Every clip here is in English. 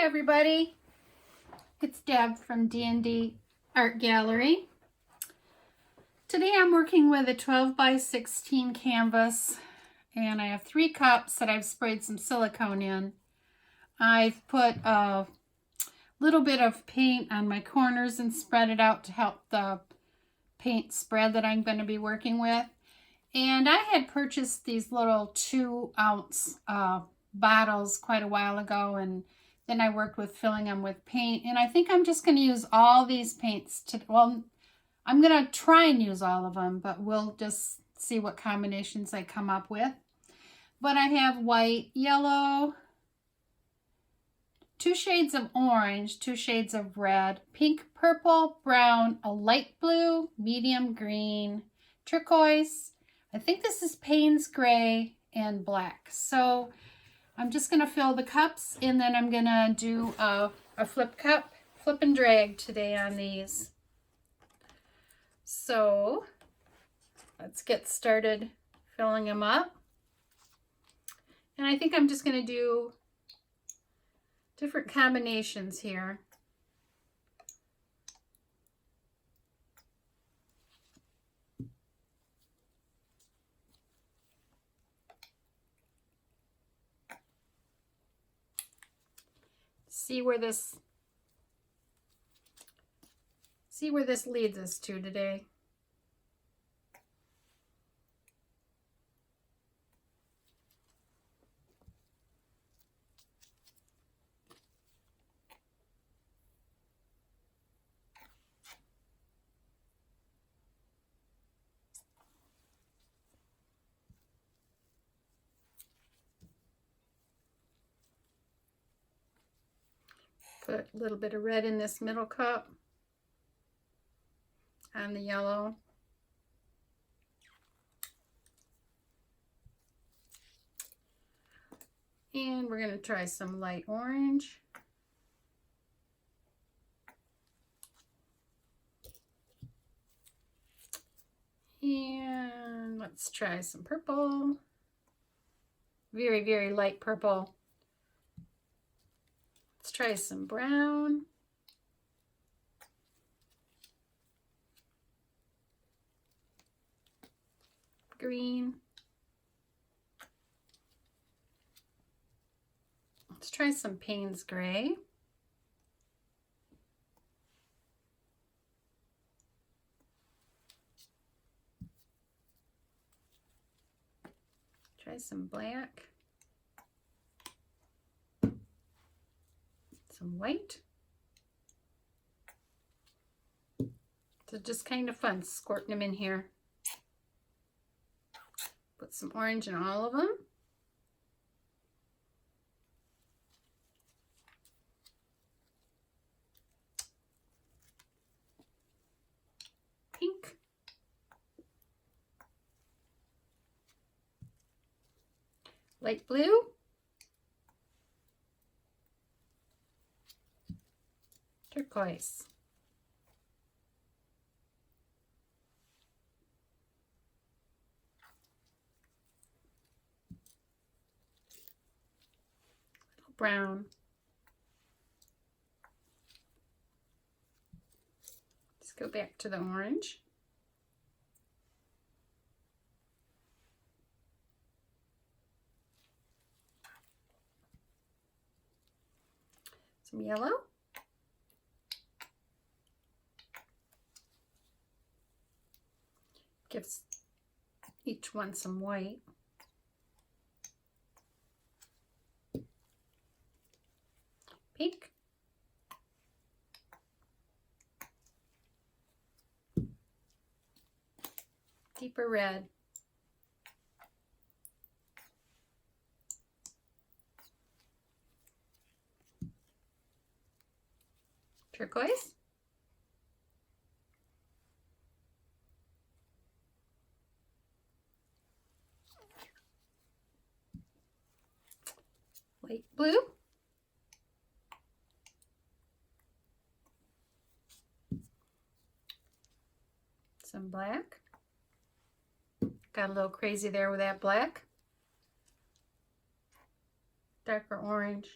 everybody, it's Deb from D&D Art Gallery. Today I'm working with a 12 by 16 canvas and I have 3 cups that I've sprayed some silicone in. I've put a little bit of paint on my corners and spread it out to help the paint spread that I'm going to be working with. And I had purchased these little 2-ounce bottles quite a while ago, and then I worked with filling them with paint. And I think I'm just going to use all these paints well, I'm going to try and use all of them, but we'll just see what combinations I come up with. But I have white, yellow, 2 shades of orange, 2 shades of red, pink, purple, brown, a light blue, medium green, turquoise. I think this is Payne's gray, and black. So I'm just going to fill the cups, and then I'm going to do a flip and drag today on these. So let's get started filling them up. And I think I'm just going to do different combinations here. See where this leads us to today. Put a little bit of red in this middle cup on the yellow. And we're going to try some light orange. And let's try some purple. Very, very light purple. Let's try some brown. Green. Let's try some Payne's gray. Try some black. Some white. So just kind of fun squirting them in here. Put some orange in all of them. Pink. Light blue. Turquoise. Little brown. Let's go back to the orange. Some yellow. Gives each one some white. Pink. Deeper red. Turquoise. Light blue. Some black. Got a little crazy there with that black. Darker orange.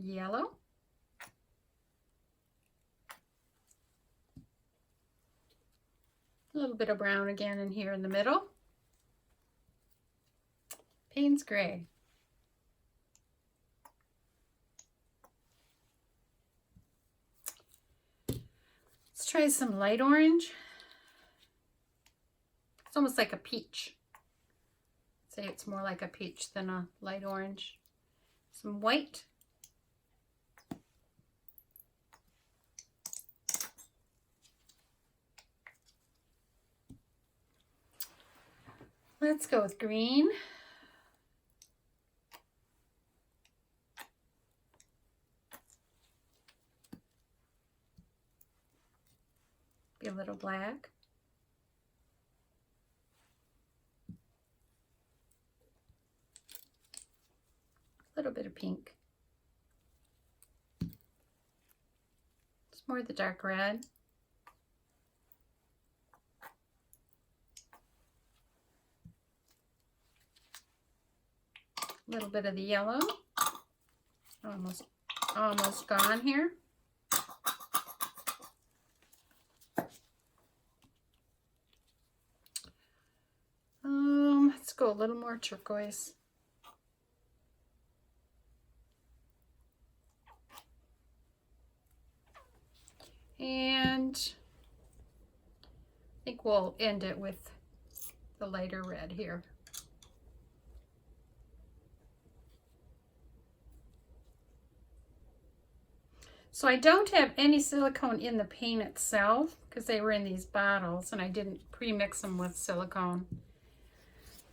yellow, a little bit of brown again in here in the middle, Payne's gray. Let's try some light orange. It's almost like a peach. I'd say it's more like a peach than a light orange. Some white. Let's go with green. Be a little black. A little bit of pink. It's more the dark red. A little bit of the yellow. Almost gone here. Let's go a little more turquoise. And I think we'll end it with the lighter red here. So I don't have any silicone in the paint itself because they were in these bottles and I didn't pre-mix them with silicone.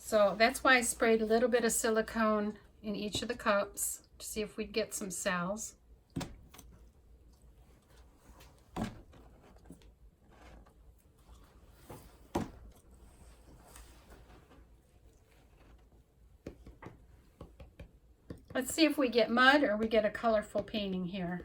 So that's why I sprayed a little bit of silicone in each of the cups to see if we'd get some cells. Let's see if we get mud or we get a colorful painting here.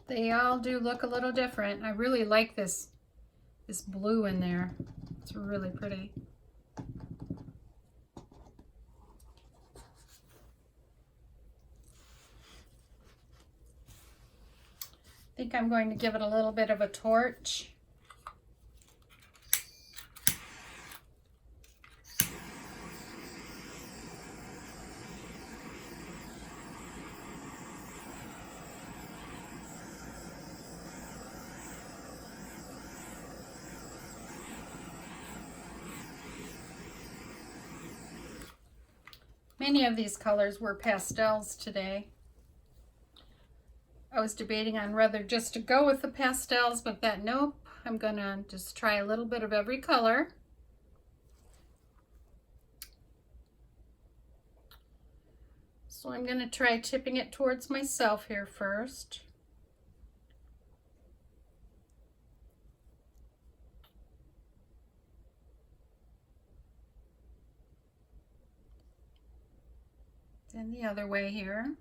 They all do look a little different. I really like this blue in there. It's really pretty. I think I'm going to give it a little bit of a torch. Many of these colors were pastels today. I was debating on whether just to go with the pastels, but nope, I'm gonna just try a little bit of every color. So I'm gonna try tipping it towards myself here first. Then the other way here.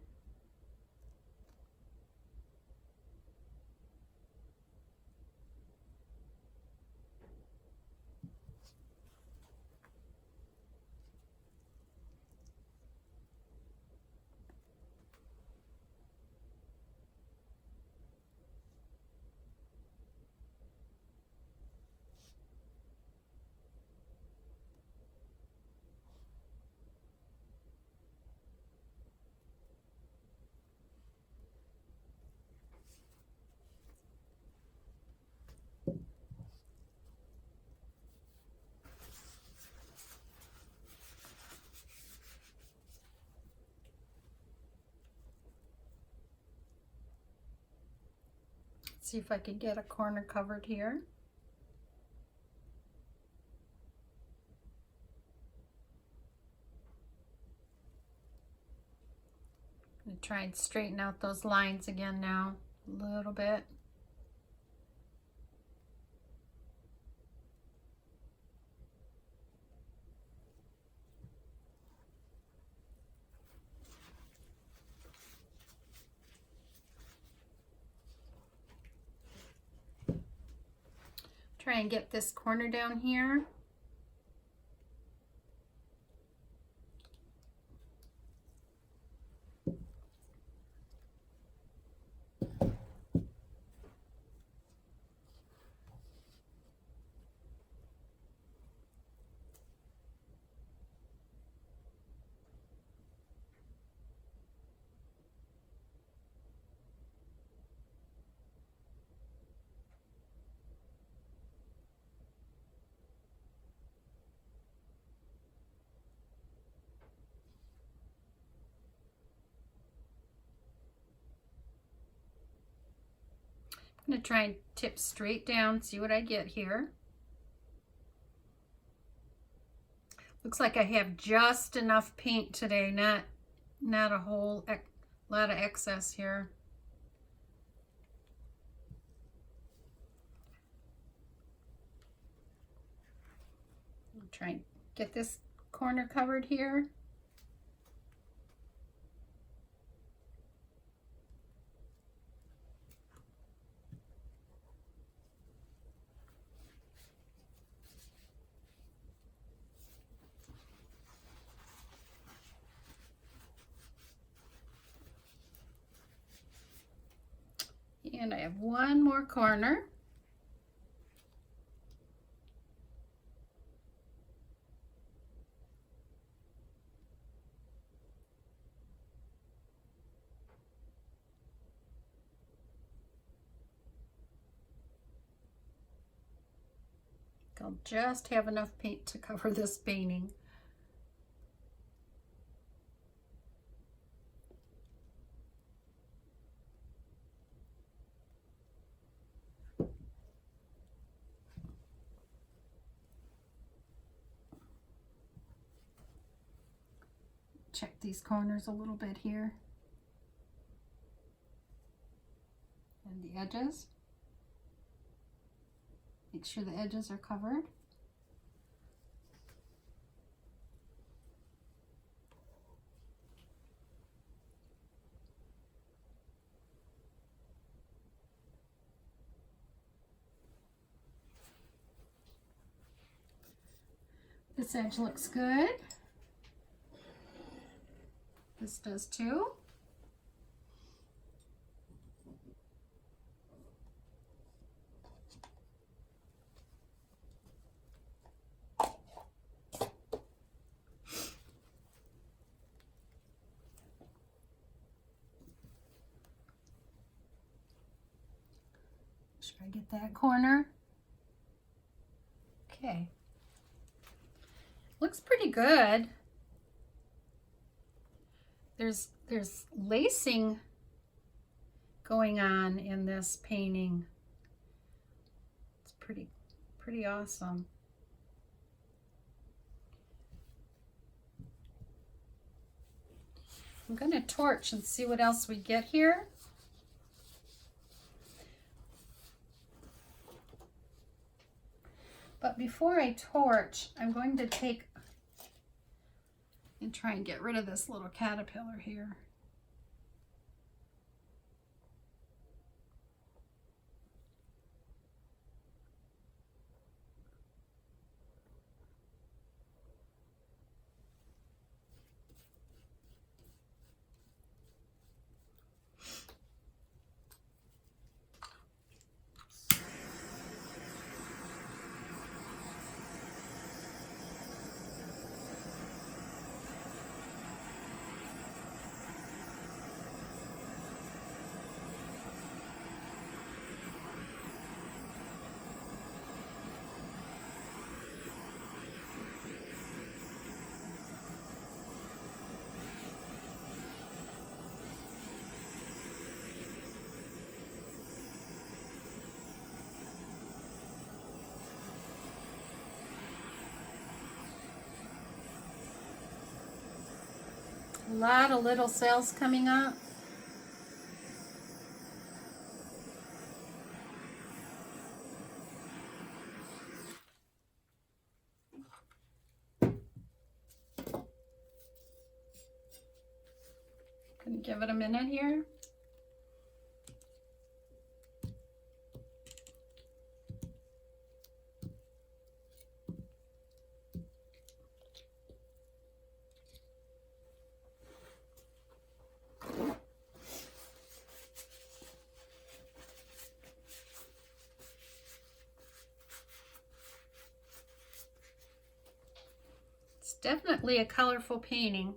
See if I can get a corner covered here. I'm going to try and straighten out those lines again now a little bit. Try and get this corner down here. I'm going to try and tip straight down, see what I get here. Looks like I have just enough paint today, not a whole lot of excess here. I'll try and get this corner covered here. And I have one more corner. I'll just have enough paint to cover this painting. Check these corners a little bit here. And the edges. Make sure the edges are covered. This edge looks good. This does too. Should I get that corner? Okay. Looks pretty good. There's lacing going on in this painting. It's pretty awesome. I'm going to torch and see what else we get here. But before I torch, I'm going to take and try and get rid of this little caterpillar here. A lot of little cells coming up. Gonna give it a minute here. It's definitely a colorful painting.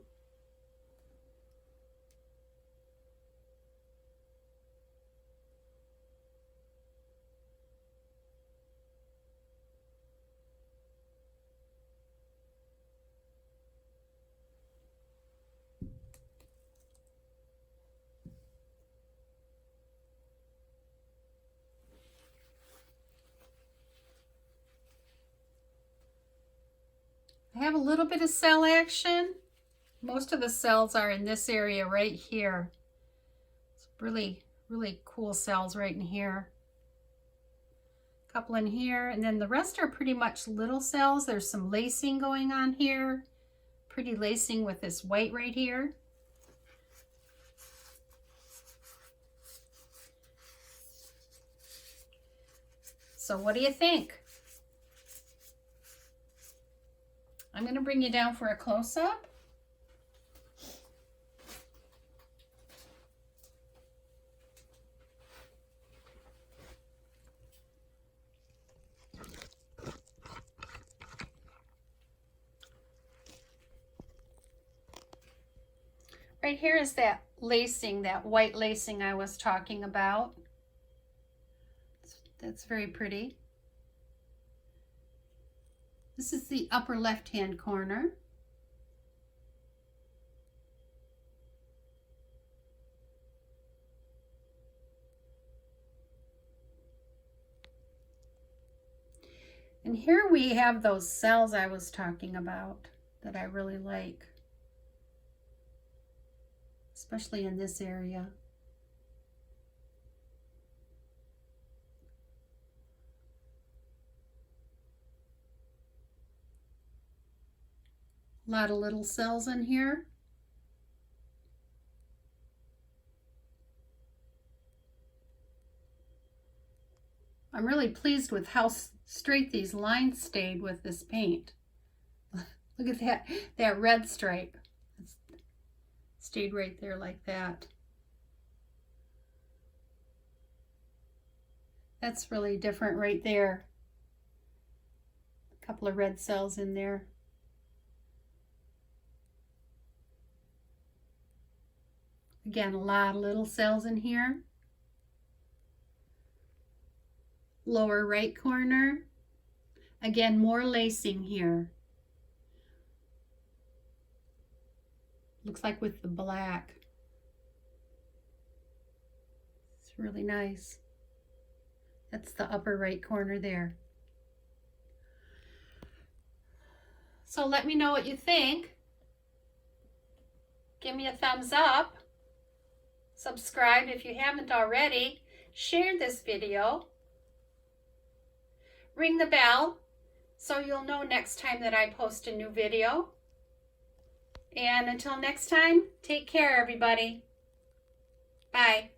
I have a little bit of cell action. Most of the cells are in this area right here. It's really, really cool cells right in here. A couple in here, and then the rest are pretty much little cells. There's some lacing going on here. Pretty lacing with this white right here. So what do you think? I'm going to bring you down for a close-up. Right here is that lacing, that white lacing I was talking about. That's very pretty. This is the upper left-hand corner. And here we have those cells I was talking about that I really like, especially in this area. A lot of little cells in here. I'm really pleased with how straight these lines stayed with this paint. Look at that red stripe. It's stayed right there like that. That's really different right there. A couple of red cells in there. Again, a lot of little cells in here. Lower right corner. Again, more lacing here. Looks like with the black. It's really nice. That's the upper right corner there. So let me know what you think. Give me a thumbs up. Subscribe if you haven't already. Share this video. Ring the bell so you'll know next time that I post a new video. And until next time, take care, everybody. Bye.